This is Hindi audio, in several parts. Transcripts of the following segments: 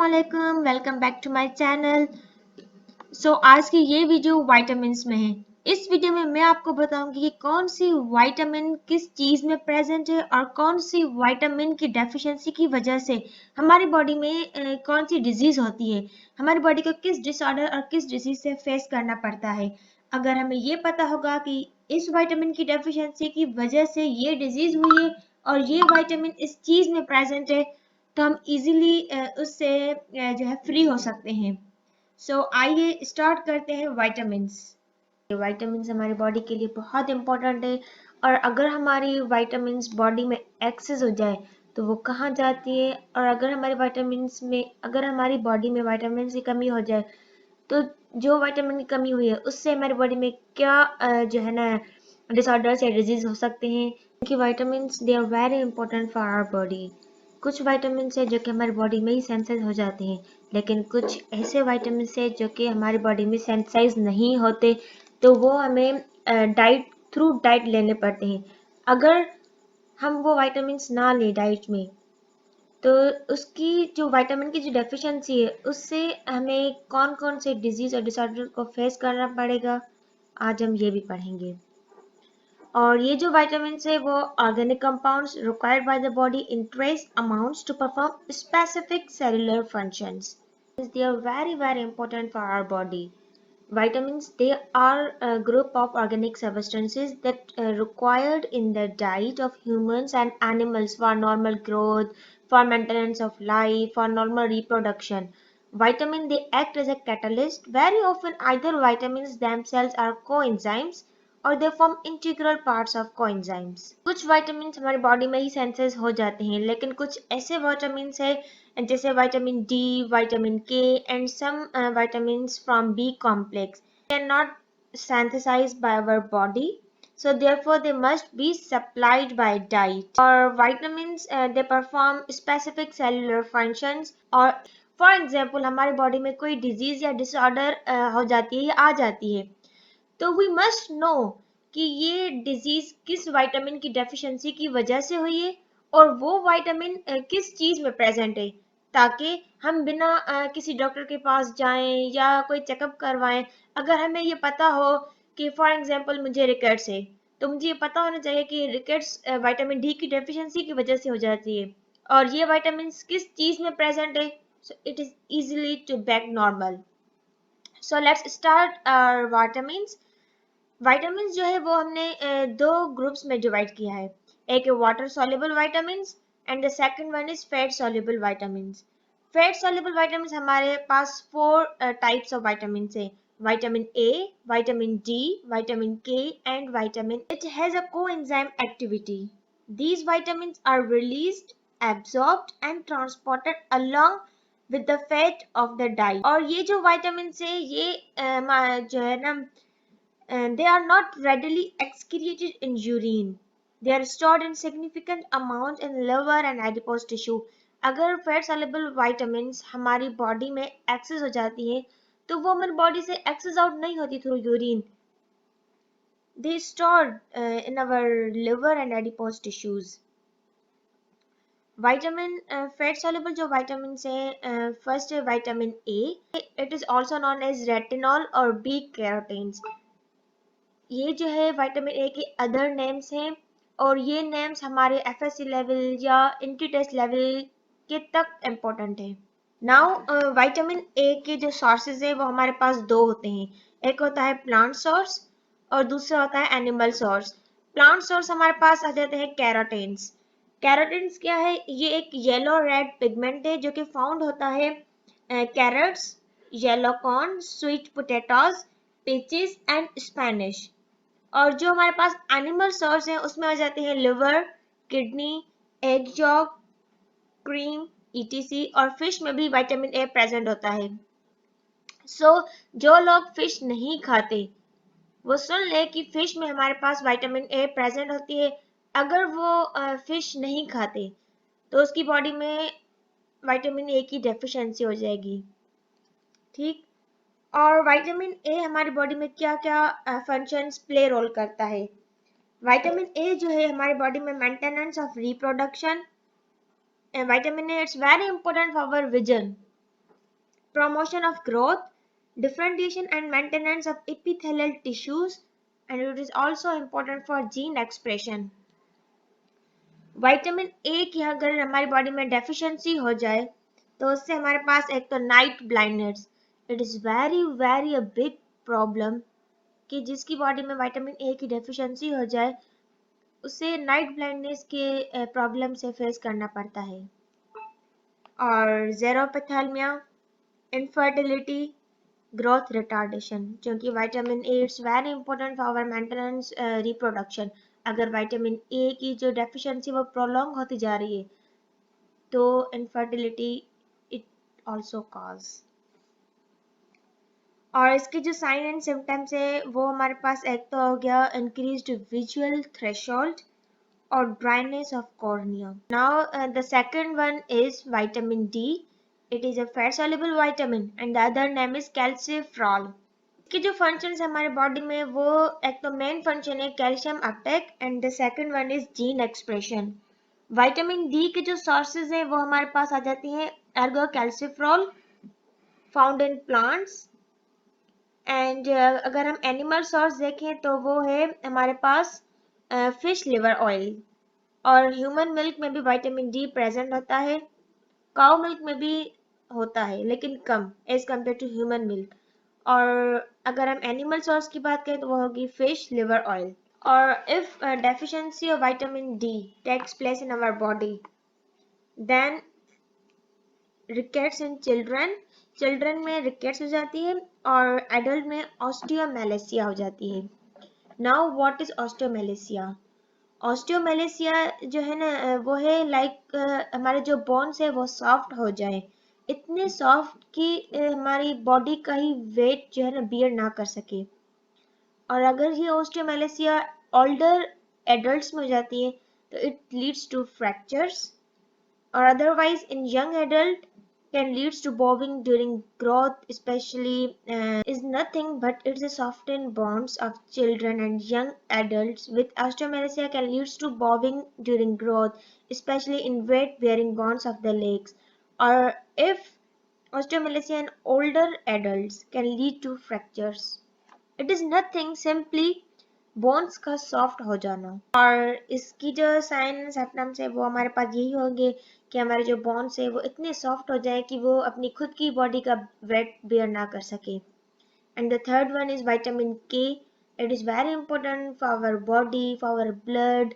अस्सलामुअलैकुम, welcome back to my channel. आज की ये वीडियो विटामिन्स में है। इस वीडियो में मैं आपको बताऊंगी कि कौन सी विटामिन किस चीज में प्रेजेंट है और कौन सी विटामिन की डेफिशिएंसी की वजह से हमारी बॉडी में कौन सी डिजीज होती है, हमारी बॉडी को किस डिसऑर्डर और किस डिजीज से फेस करना पड़ता है। अगर हमें ये पता होगा कि इस विटामिन की डेफिशिएंसी की वजह से ये डिजीज हुई है और ये विटामिन इस चीज में प्रेजेंट है, तो हम इजीली उससे जो है फ्री हो सकते हैं। आइए स्टार्ट करते हैं विटामिन्स। विटामिन्स हमारी बॉडी के लिए बहुत इंपॉर्टेंट है और अगर हमारी विटामिन्स बॉडी में एक्सेस हो जाए तो वो कहाँ जाती है, और अगर हमारी बॉडी में विटामिन की कमी हो जाए तो जो विटामिन की कमी हुई है उससे हमारी बॉडी में क्या जो है ना डिसऑर्डर्स या डिजीज हो सकते हैं। क्योंकि vitamins they are very important for our body. कुछ विटामिन्स है जो कि हमारी बॉडी में ही सेंसाइज हो जाते हैं, लेकिन कुछ ऐसे विटामिन्स है जो कि हमारी बॉडी में सेंसाइज नहीं होते, तो वो हमें डाइट लेने पड़ते हैं। अगर हम वो विटामिन्स ना लें डाइट में तो उसकी जो विटामिन की जो डेफिशिएंसी है उससे हमें कौन कौन से डिजीज और डिसऑर्डर को फेस करना पड़ेगा, आज हम ये भी पढ़ेंगे। और ये जो विटामिन है वो organic compounds required by the body in trace amounts to perform specific cellular functions. They are very important for our body. Vitamins, they are a group of organic substances that required in the diet of humans and animals for normal growth, for maintenance of life, for normal reproduction. Vitamin, they act as a catalyst. Very often either vitamins themselves are coenzymes और they form integral parts of coenzymes. कुछ विटामिन्स हमारी बॉडी में ही सेंसेस हो जाते हैं, लेकिन कुछ ऐसे विटामिन्स है जैसे vitamin D, vitamin K and some vitamins from B complex they are not synthesized by our body, so therefore they must be supplied by diet. Or vitamins they perform specific cellular functions, और फॉर एग्जाम्पल हमारी बॉडी में कोई डिजीज या डिसऑर्डर हो जाती है या आ जाती है तो वी मस्ट नो कि ये डिजीज किस विटामिन की डेफिशिएंसी की वजह से हुई है और वो विटामिन किस चीज में प्रेजेंट है, ताकि हम बिना किसी डॉक्टर के पास जाएं या कोई चेकअप करवाएं। अगर हमें ये पता हो कि फॉर एग्जांपल मुझे रिकेट्स है, तो मुझे ये पता होना चाहिए कि रिकेट्स विटामिन डी की डेफिशिएंसी की वजह से हो जाती है और ये विटामिन किस चीज में प्रेजेंट है, so it is easily to back normal. So let's start our vitamins. Vitamins जो है वो हमने दो ग्रुप्स में डिवाइड किया है। एक है water soluble vitamins and the second one is fat soluble vitamins. Fat soluble vitamins हमारे पास फोर टाइप्स ऑफ विटामिन्स है। Vitamin A, vitamin D, vitamin K and vitamin it has a coenzyme activity. These vitamins are released, absorbed and transported along with the fat of the diet। और ये जो vitamins है ये जो है ना and they are not readily excreted in urine. They are stored in significant amount in liver and adipose tissue. अगर फैट सॉल्युबल विटामिन्स हमारी बॉडी में एक्सेस हो जाती है तो वो हमारी बॉडी से एक्सेस आउट नहीं होती through urine, they stored in our liver and adipose tissues. Vitamin fat soluble जो विटामिन है, फर्स्ट है vitamin A, it is also known as retinol और बी कैरोटीन्स। ये जो है विटामिन ए के अदर नेम्स हैं और ये नेम्स हमारे एफएससी लेवल या इंटी टेस्ट लेवल के तक इम्पोर्टेंट है। नाउ विटामिन ए के जो सोर्सेज है वो हमारे पास दो होते हैं, एक होता है प्लांट सोर्स और दूसरा होता है एनिमल सोर्स। प्लांट सोर्स हमारे पास आ जाते हैं कैरोटीन्स। कैरोटीन्स क्या है, ये एक येलो रेड पिगमेंट है जो कि फाउंड होता है carrots, yellow corn, sweet potatoes, peaches and spinach. और जो हमारे पास एनिमल सोर्स है उसमें आ जाते हैं liver, kidney, egg York, cream, etc, और फिश में भी विटामिन ए प्रेजेंट होता है। जो लोग फिश नहीं खाते वो सुन ले कि फिश में हमारे पास विटामिन ए प्रेजेंट होती है। अगर वो फिश नहीं खाते तो उसकी बॉडी में विटामिन ए की डेफिशिएंसी हो जाएगी। ठीक, और विटामिन ए हमारी बॉडी में क्या क्या फंक्शंस प्ले रोल करता है। विटामिन ए जो है हमारी बॉडी में maintenance of reproduction. Vitamin A it's very important for our vision. promotion of growth, differentiation and maintenance of epithelial tissues, and it is also important for gene expression. Vitamin A की अगर हमारी बॉडी में डेफिशिएंसी हो जाए तो उससे हमारे पास एक तो night blindness, it is very very a big problem कि जिसकी बॉडी में विटामिन ए की डेफिशिएंसी हो जाए उसे नाइट ब्लाइंडनेस के प्रॉब्लम से फेस करना पड़ता है। और ज़ेरोपेथेल्मिया, इनफर्टिलिटी, ग्रोथ रिटार्डेशन, क्योंकि vitamin A it's very important for our maintenance reproduction. अगर विटामिन ए की जो डेफिशिएंसी वो प्रोलॉन्ग होती जा रही है तो इनफर्टिलिटी इट आल्सो कॉज। और इसके जो साइन एंड सिम्टम्स है वो हमारे पास एक तो हो गया increased visual threshold or dryness of cornea. Now the second one is vitamin D. It is a fat soluble vitamin and the other name is calciferol. इसके जो फंक्शंस हमारे बॉडी में वो एक तो मेन फंक्शन है calcium Uptake and the second one is gene expression. Vitamin D के जो सोर्सेज हैं वो हमारे पास आ जाती हैं ergocalciferol found in plants and अगर हम एनिमल सोर्स देखें तो वो है हमारे पास फिश लिवर ऑयल। और ह्यूमन मिल्क में भी विटामिन डी प्रेजेंट होता है, काउ मिल्क में भी होता है लेकिन कम as compare to human milk. और अगर हम एनिमल सोर्स की बात करें तो वो होगी फिश लिवर ऑयल। और if deficiency of vitamin D takes place in our body then rickets in children में रिकेट्स हो जाती है और एडल्ट में ऑस्टियोमेलेसिया हो जाती है। Now what is osteomalacia? Osteomalacia जो है ना वो है लाइक हमारे जो बोन्स है वो सॉफ्ट हो जाए, इतने सॉफ्ट कि हमारी बॉडी का ही वेट जो है ना बियर ना कर सके। और अगर ये ऑस्टियोमेलेसिया ओल्डर एडल्ट्स में हो जाती है तो it leads to fractures or otherwise in young adult can leads to bowing during growth, especially is nothing but it's a softened bonds of children and young adults with osteomalacia can leads to bowing during growth, especially in weight bearing bonds of the legs. Or if osteomalacia in older adults can lead to fractures, it is nothing simply bones का सॉफ्ट हो जाना। और इसकी जो साइन सिम्टम्स है वो हमारे पास यही होंगे कि हमारे जो बोन्स है वो इतने सॉफ्ट हो जाए कि वो अपनी खुद की बॉडी का वेट बेयर ना कर सके। And the third one is vitamin K. It is very important for our body, for our blood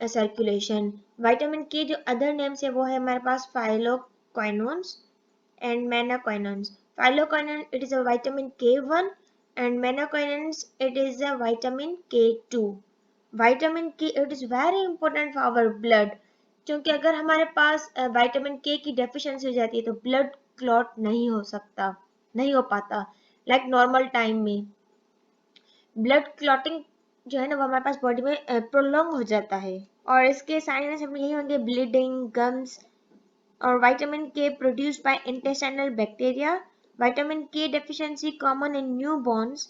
circulation. Vitamin K जो अदर नेम्स है वो है हमारे पास phylloquinones and menaquinones. Phylloquinone it is a vitamin K1 and menaquinons it is a vitamin K2. Vitamin K it is very important for our blood, क्योंकि अगर हमारे पास विटामिन के की डेफिशिएंसी हो जाती है तो ब्लड क्लॉट नहीं हो सकता, नहीं हो पाता लाइक नॉर्मल टाइम में। ब्लड क्लॉटिंग जो है ना वो हमारे पास बॉडी में प्रोलॉन्ग हो जाता है। और इसके साइंस हम यही होंगे ब्लीडिंग, गम्स। और विटामिन के produced by intestinal bacteria. Vitamin K deficiency common in newborns.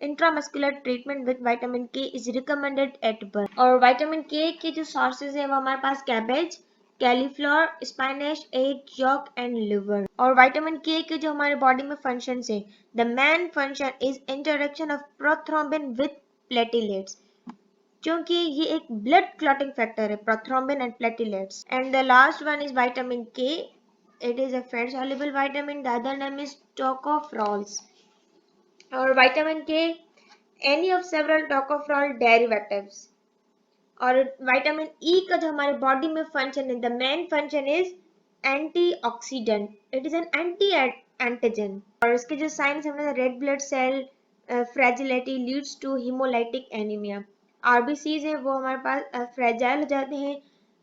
Intramuscular treatment with vitamin K is recommended at birth. और vitamin K के जो sources है वो हमारे पास cabbage, cauliflower, spinach, egg yolk and liver। और vitamin K के जो हमारे body में functions है, the main function is interaction of prothrombin with platelets, क्योंकि ये एक blood clotting factor है, prothrombin and platelets। And the last one is vitamin K. It is a fat soluble vitamin. The other name is tocopherols. और vitamin K any of several tocopherol derivatives। और vitamin E का जो हमारे बॉडी में फंक्शन है, the main function is antioxidant. It is an anti-antigen। और इसके जो साइंस हमने red blood cell fragility leads to hemolytic anemia। RBCs हैं वो हमारे पास फ्रेजाइल हो जाते हैं।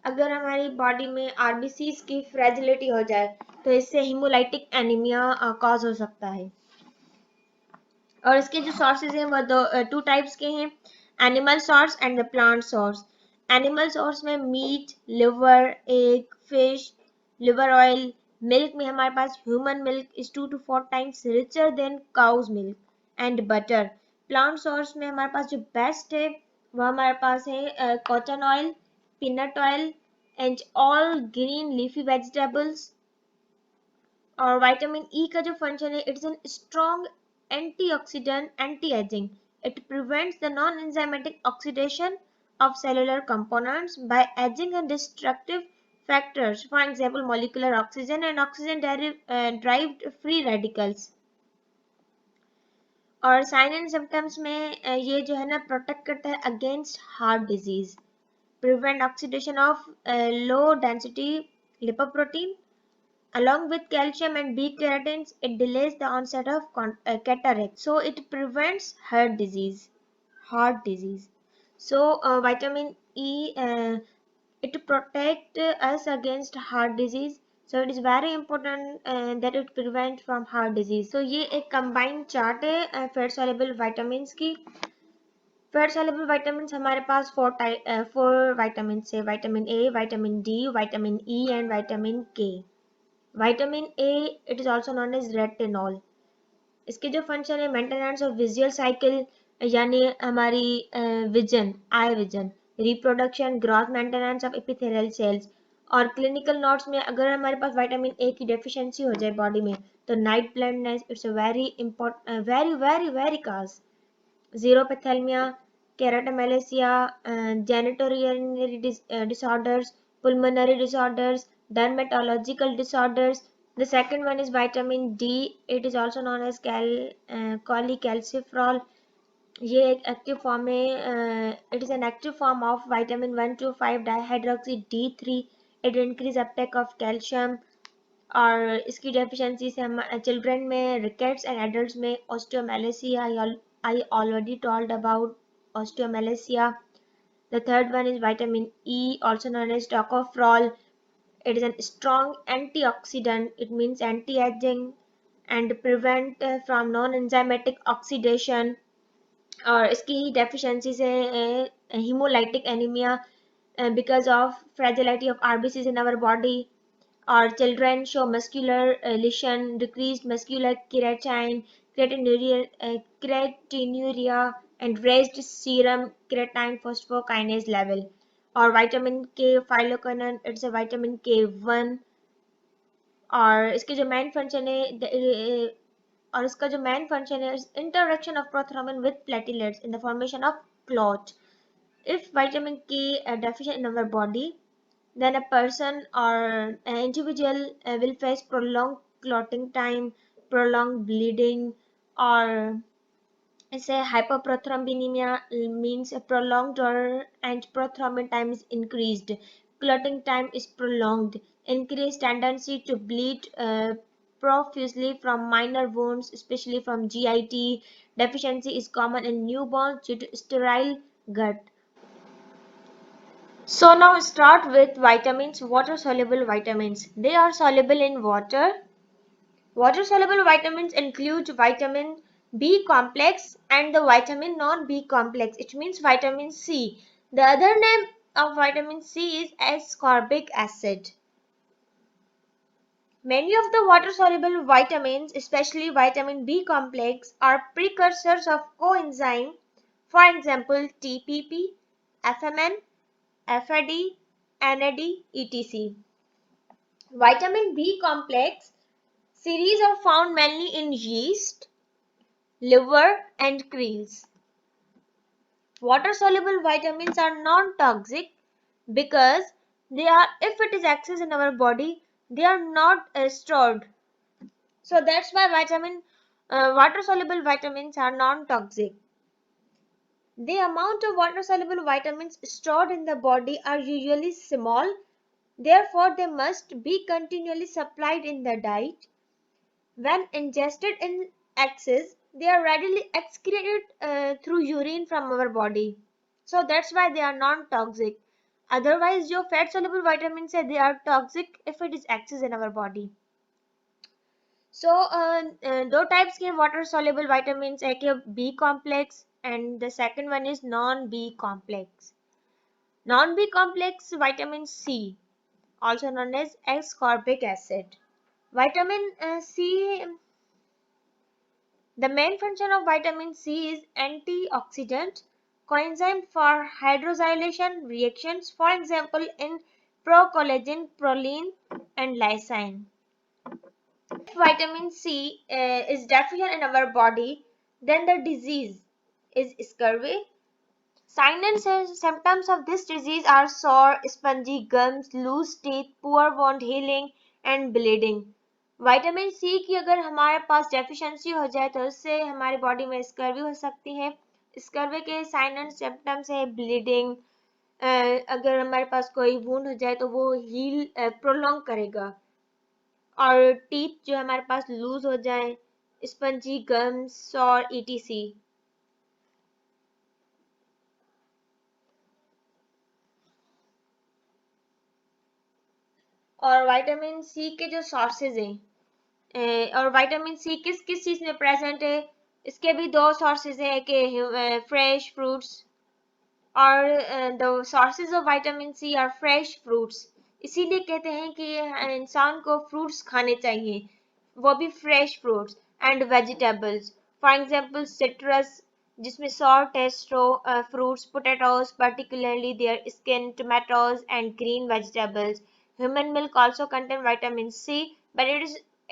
अगर हमारी बॉडी में आरबीसीज की फ्रेजिलिटी हो जाए तो इससे हीमोलाइटिक एनीमिया कॉज हो सकता है। और इसके जो सोर्सेज हैं वो टू टाइप्स के हैं, animal source and the plant source. Animal source में meat, liver, egg, fish, liver oil. Milk में हमारे पास human milk is 2 to 4 times richer than cow's milk and butter. Plant source में हमारे पास जो बेस्ट है वो हमारे पास है cotton oil, peanut oil and all green leafy vegetables। और विटामिन ई का जो फंक्शन है, it's an strong antioxidant, anti ageing. It prevents the non enzymatic oxidation of cellular components by aging and destructive factors, for example molecular oxygen and oxygen derived free radicals. और साइन एंड सिम्टम्स में ये जो है ना प्रोटेक्ट करता है against heart disease, prevent oxidation of low density lipoprotein. Along with calcium and B carotenes, it delays the onset of cataract. So it prevents heart disease. Heart disease. So vitamin E, it protect us against heart disease. So it is very important that it prevent from heart disease. So ये एक combined chart है fat soluble vitamins की. फैट सॉल्युबल विटामिन हमारे पास फोर विटामिन है, vitamin A, vitamin D, vitamin E and vitamin K. Vitamin A it is also known as retinol. इसके जो फंक्शन है मेंटेनेंस ऑफ विजुअल साइकिल, यानी हमारी vision, eye vision, reproduction, growth, maintenance of epithelial cells. और क्लिनिकल नोट्स में अगर हमारे पास विटामिन ए की डेफिशिएंसी हो जाए बॉडी में तो night blindness it's a very important, very very very cause, xerophthalmia, keratomelascia, genitourinary disorders, pulmonary disorders, dermatological disorders. The second one is vitamin D. It is also known as cholecalciferol. ये एक एक्टिव फॉर्म है. It is an active form of vitamin 1,2,5 dihydroxy D3. It increase Uptake of calcium. और इसकी डेफिशिएंसी से हम चिल्ड्रन में, रिकेट्स एंड एडल्ट्स में osteomalacia. I already told about osteomalacia. The third one is vitamin E, also known as tocopherol. It is a strong antioxidant. It means anti-aging and prevent from non-enzymatic oxidation. और इसकी deficiency से hemolytic anemia because of fragility of RBCs in our body. Or children show muscular lesion, decreased muscular keratin, creatinuria, and raised serum creatine phosphokinase level. Or vitamin K, phyloquinone, it's a vitamin K1. और इसके जो मेन फंक्शन है और इसका जो मेन फंक्शन है interaction of prothrombin with platelets in the formation of clot. If vitamin K deficient in our body, then a person or an individual will face prolonged clotting time, prolonged bleeding, or say hyperprothrombinemia means a prolonged or and prothrombin time is increased, clotting time is prolonged, increased tendency to bleed profusely from minor wounds, especially from GIT. Deficiency is common in newborns due to sterile gut. So now start with vitamins, water soluble vitamins. They are soluble in water. Water soluble vitamins include vitamin B complex and the vitamin non-B complex. It means vitamin C. The other name of vitamin C is ascorbic acid. Many of the water soluble vitamins, especially vitamin B complex, are precursors of coenzyme. For example, TPP, FMN, FAD, NAD, etc. Vitamin B complex series are found mainly in yeast, liver, and krill. Water soluble vitamins are non-toxic because they are, if it is accessed in our body, they are not stored. So that's why water soluble vitamins are non-toxic. The amount of water soluble vitamins stored in the body are usually small. Therefore, they must be continually supplied in the diet. When ingested in excess, they are readily excreted through urine from our body. So that's why they are non-toxic. Otherwise, जो fat soluble vitamins है, they are toxic if it is excess in our body. So दो types के water soluble vitamins, एक है B complex and the second one is non-B complex. Non-B complex vitamin C, also known as ascorbic acid. Vitamin C, the main function of vitamin C is antioxidant, coenzyme for hydroxylation reactions, for example in procollagen, proline, and lysine. vitamin C is deficient in our body, then the disease is scurvy. Signs and symptoms of this disease are sore, spongy gums, loose teeth, poor wound healing and bleeding. Vitamin C की अगर हमारे पास डेफिशिएंसी हो जाए तो उससे हमारी बॉडी में स्कर्वी हो सकती है. स्कर्वी के साइन एंड सिम्टम्स है ब्लीडिंग. अगर हमारे पास कोई वुंड हो जाए तो वो हील प्रोलॉन्ग करेगा. और टीथ जो हमारे पास लूज हो जाए, स्पंजी गम्स और ईटीसी. और विटामिन सी के जो सोर्सेज हैं और विटामिन सी किस किस चीज में प्रेजेंट है, इसके भी दो सोर्सेज हैं कि फ्रेश फ्रूट्स और the sources of vitamin C are fresh fruits. इसीलिए कहते हैं कि इंसान को फ्रूट्स खाने चाहिए, वो भी fresh fruits and vegetables. For example citrus जिसमें सॉर टेस्टो fruits, potatoes particularly their skin, tomatoes and green vegetables. Human milk also contain vitamin C, but it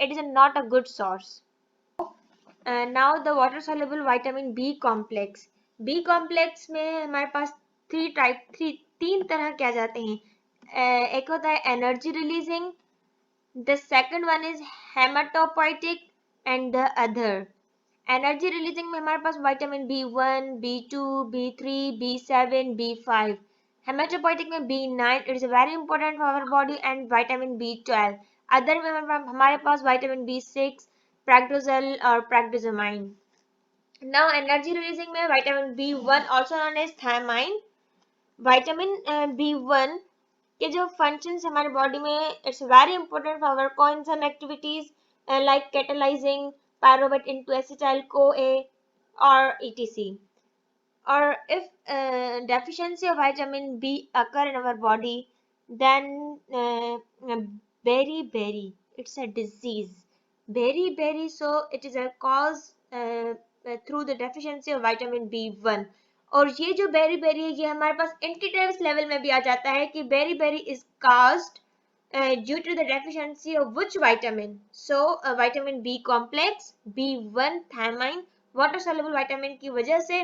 is not a good source. Now the water soluble vitamin B complex. B complex में हमारे पास तीन तरह के आ जाते हैं. एक होता है energy releasing, the second one is hematopoietic and the other. Energy releasing में हमारे पास vitamin B1, B2, B3, B7, B5. Hematopoietic में B9, it is very important for our body, and vitamin B12. Other में हमारे पास विटामिन B6, प्रैक्टोजल और प्रैक्टोजमाइन. नाउ एनर्जी रिलीजिंग में vitamin B1 also known as thiamine. Vitamin B1 के जो फंक्शंस हमारे बॉडी में, it's very important for our coenzyme activities like catalysing pyruvate into acetyl CoA or etc. Or if deficiency of vitamin B occur in our body, then beriberi, it's a disease. Beriberi, so it is a cause through the deficiency of vitamin B1. और ये जो बेरी है ये हमारे पास एंटीटेरियस लेवल में भी आ जाता है कि beri is caused due to the deficiency of which vitamin. So vitamin B complex, B1, thiamine, water soluble vitamin की वजह से,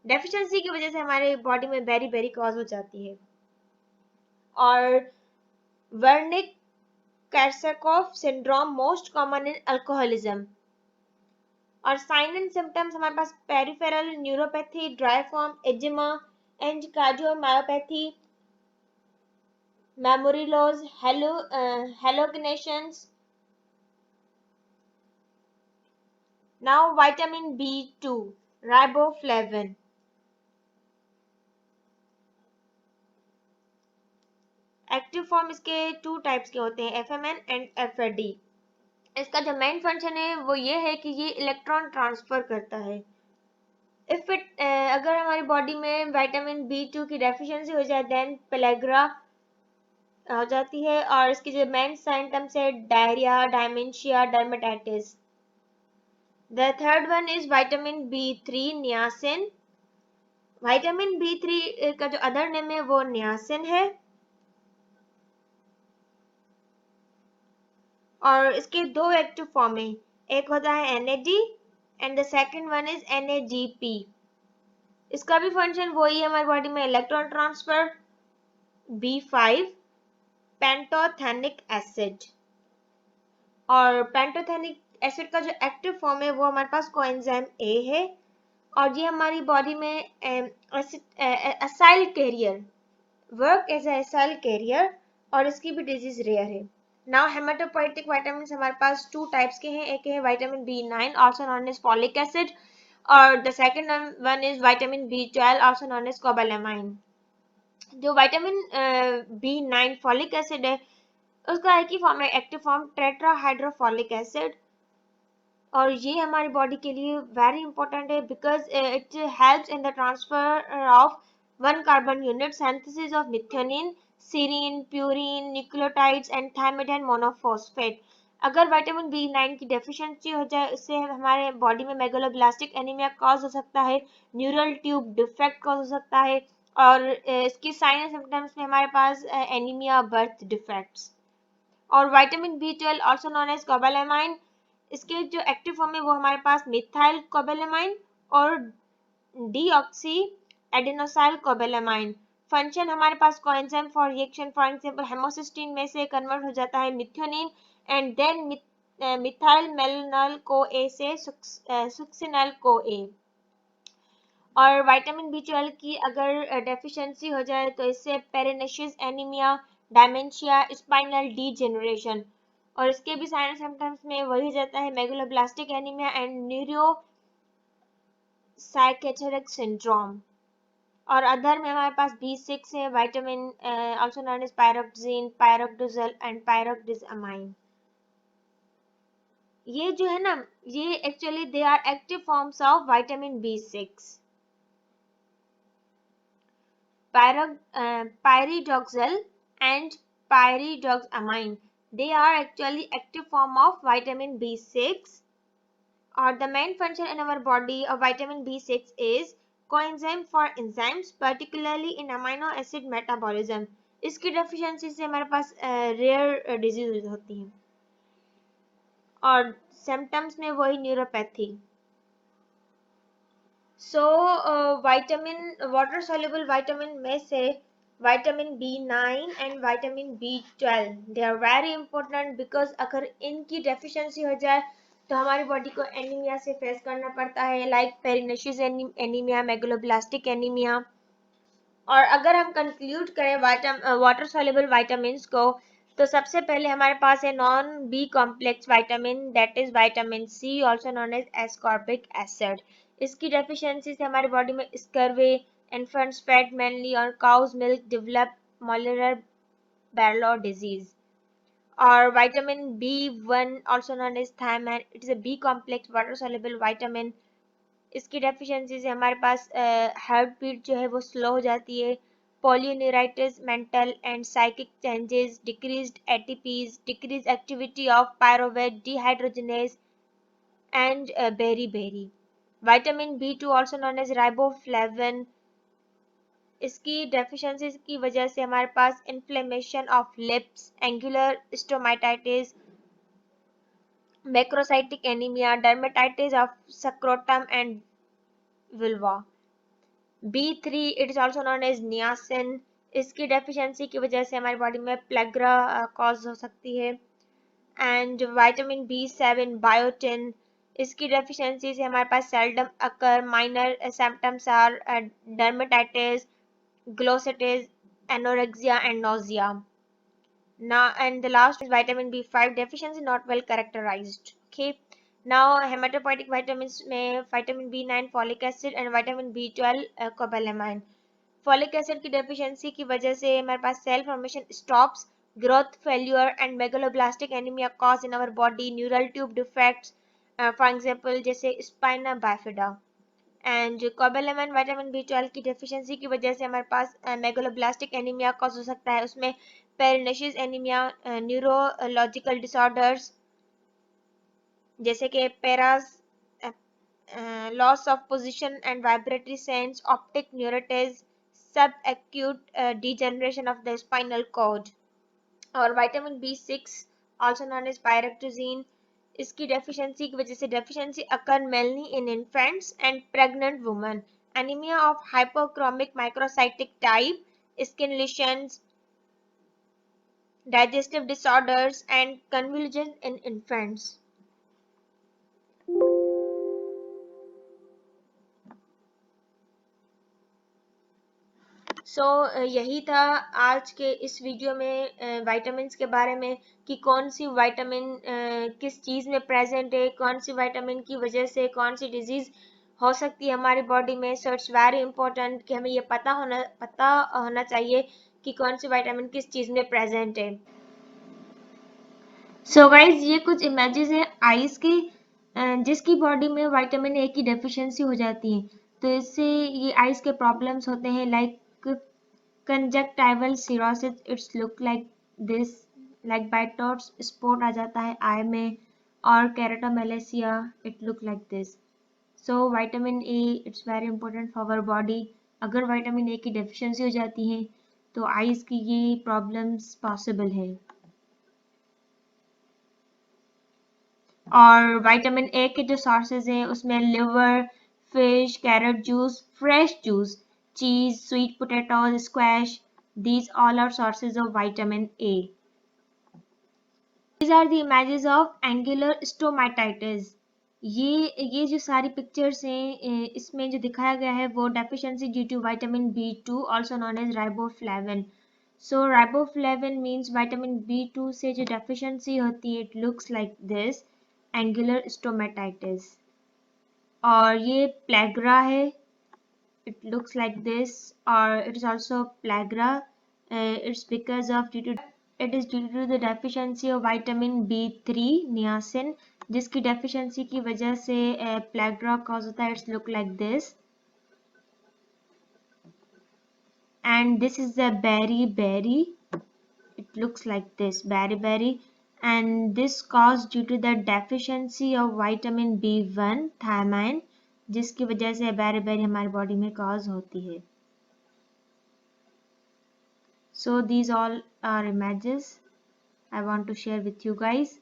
डेफिशिएंसी की वजह से हमारे बॉडी में बेरी कॉज हो जाती है. और Wernicke Korsakoff syndrome most common in alcoholism. और साइन एंड सिम्टम्स हमारे पास peripheral neuropathy, dry form, edema and cardiomyopathy, memory loss, hallucinations. Now vitamin B2, riboflavin. Active form इसके टू टाइप्स के होते हैं, FMN एंड FAD. इसका जो मेन फंक्शन है वो ये है कि ये इलेक्ट्रॉन ट्रांसफर करता है. अगर हमारी बॉडी में विटामिन B2 की डेफिशिएंसी हो जाए देन पेलेग्रा हो जाती है. और इसके जो मेन सिम्टम्स है diarrhoea, dementia, dermatitis. The third one is vitamin B3, niacin. Vitamin B3 का जो अदर नेम है वो niacin है. और इसके दो एक्टिव फॉर्म है, एक होता है NAD and the second one is NAGP. इसका भी फंक्शन वही है हमारी बॉडी में, electron transfer. B5, pantothenic acid. और पेंटोथेनिक एसिड का जो एक्टिव फॉर्म है वो हमारे पास कोएंजाइम A है. और ये हमारी बॉडी में acyl carrier, work as acyl carrier, और इसकी भी डिजीज रेयर है. नाउ हेमेटोपोइटिक विटामिन हमारे पास टू टाइप्स के हैं, एक है vitamin B9 also known as folic acid, और the second one is vitamin B12 also known as cobalamin. जो विटामिन B9 फॉलिक एसिड है उसका एक ही फॉर्म है, एक्टिव फॉर्म टेट्राहाइड्रोफॉलिक एसिड. और ये हमारी बॉडी के लिए वेरी इंपॉर्टेंट है because it helps in the transfer of one carbon unit, synthesis of methionine, serine, purine, nucleotides and thymidine monophosphate. अगर विटामिन B9 की डेफिशिएंसी हो जाए उससे हमारे बॉडी में मेगालोब्लास्टिक एनीमिया कॉज हो सकता है, न्यूरल ट्यूब डिफेक्ट कॉज हो सकता है. और इसकी साइन एंड सिम्टम्स में हमारे पास एनीमिया, बर्थ डिफेक्ट्स. और vitamin B12 also known as cobalamin, इसके जो एक्टिव फॉर्म है वो हमारे पास मिथाइल कोबालामाइन और डीऑक्सी एडेनोसाइल कोबालामाइन। फंक्शन हमारे पास coenzyme for reaction, for example homocysteine में से कन्वर्ट हो जाता है methionine and then methyl malonyl को ए से सुक्सिनल को ए। और विटामिन B12 की अगर डेफिशिएंसी हो जाए तो इससे pernicious anaemia, dementia, spinal degeneration, और इसके भी साइन सिम्टम्स में वही जाता है megaloblastic anaemia and neuro psychiatric syndrome. और अदर में हमारे पास B6 है, vitamin also known as pyridoxine, pyridoxal and pyridoxamine. ये जो है ना, ये actually they are active forms of vitamin B6। pyridoxal and pyridoxamine, they are actually active form of vitamin B6, or the main function in our body of vitamin B6 is coenzyme for enzymes, particularly in amino acid metabolism. इसकी डेफिशिएंसी से हमारे पास रेयर डिजीज होती है और सिम्टम्स में वही neuropathy. So vitamin, water soluble vitamin में से vitamin B9 and vitamin B12 they are very important, because अगर इनकी डेफिशिएंसी हो जाए तो हमारी बॉडी को एनीमिया से फेस करना पड़ता है, लाइक पेरिनेशियस एनीमिया, मेगलोब्लास्टिक एनीमिया। और अगर हम कंक्लूड करें वाटर सॉल्युबल विटामिन्स को, तो सबसे पहले हमारे पास है non B complex vitamin, that is vitamin C, also known as ascorbic acid. इसकी डेफिशिएंसी से हमारी बॉडी में स्कर्वी, इन्फेंट्स फैट मेनली और cow's milk develop Moeller Barlow disease. और vitamin B1 also known as thiamine, it is a B complex water soluble vitamin. इसकी डेफिशिएंसी से हमारे पास हार्ट बीट जो है वो स्लो हो जाती है, polyneuritis, mental and psychic changes, decreased ATPase, decrease activity of pyruvate dehydrogenase and beriberi. Vitamin B2 also known as riboflavin, इसकी डेफिशिएंसी की वजह से हमारे पास inflammation of lips, angular stomatitis, macrocytic anaemia, dermatitis of scrotum and vulva. B3 it is also known as niacin, इसकी डेफिशिएंसी की वजह से हमारी बॉडी में प्लेग्रा कॉज हो सकती है। एंड विटामिन B7 बायोटिन, इसकी डेफिशिएंसी से हमारे पास seldom occur, minor symptoms are dermatitis, glossitis, anorexia and nausea. Now, and the last is vitamin B5 deficiency not well characterized. Okay. Now, hematopoietic vitamins में vitamin B9, folic acid and vitamin B12 cobalamin. Folic acid की deficiency की वजह से हमारे पास cell formation stops, growth failure and megaloblastic anemia cause in our body, neural tube defects, for example जैसे spina bifida. And cobalamin vitamin B12 की डेफिशिएंसी की वजह से हमारे पास मेगलोब्लास्टिक एनीमिया कॉज हो सकता है, उसमें पेरिनेशियस एनीमिया, न्यूरोलॉजिकल डिसऑर्डर्स जैसे कि पेरास, loss of position and vibratory sense, optic neuritis, sub acute degeneration of the spinal cord. और vitamin B6 also known as pyridoxine, इसकी डेफिशिएंसी की वजह से deficiency occur mainly in infants and pregnant women, anaemia of hypochromic microcytic type, skin lesions, digestive disorders and convulsions in infants. यही था आज के इस वीडियो में विटामिन्स के बारे में कि कौन सी विटामिन किस चीज़ में प्रेजेंट है, कौन सी विटामिन की वजह से कौन सी डिजीज हो सकती है हमारी बॉडी में। सो इट्स वेरी इंपॉर्टेंट कि हमें ये पता होना चाहिए कि कौन सी विटामिन किस चीज़ में प्रेजेंट है। सो गाइज, ये कुछ इमेजेस है आइज की, जिसकी बॉडी में विटामिन ए की डेफिशिएंसी हो जाती है तो इससे ये आइज के प्रॉब्लम्स होते हैं, like conjunctival xerosis, it's look like this, like white dots spot आ जाता है आई में, और keratomalacia, it look like this. So vitamin A it's very important for our body. अगर विटामिन ए की डेफिशिएंसी हो जाती है तो आइज की ये प्रॉब्लम्स पॉसिबल है। और विटामिन ए के जो सोर्सेज हैं उसमें liver, fish, carrot juice, fresh juice, cheese, sweet potatoes, squash, these all are sources of vitamin A. These are the images of angular stomatitis. ये जो सारी पिक्चर्स हैं इसमें जो दिखाया गया है वो deficiency due to vitamin B2 also known as riboflavin. So riboflavin means vitamin B2 से जो डेफिशिएंसी होती है it looks like this, angular stomatitis. और ये प्लेग्रा है, it looks like this, or it is also plagra. It's because of it is due to the deficiency of vitamin B3 niacin, जिसकी deficiency की वजह से plagra cause होता है. It's look like this, and this is the berry. It looks like this, berry, and this caused due to the deficiency of vitamin B1 thiamine, जिसकी वजह से berry हमारी बॉडी में cause होती है. So these all are images I want to share with you guys.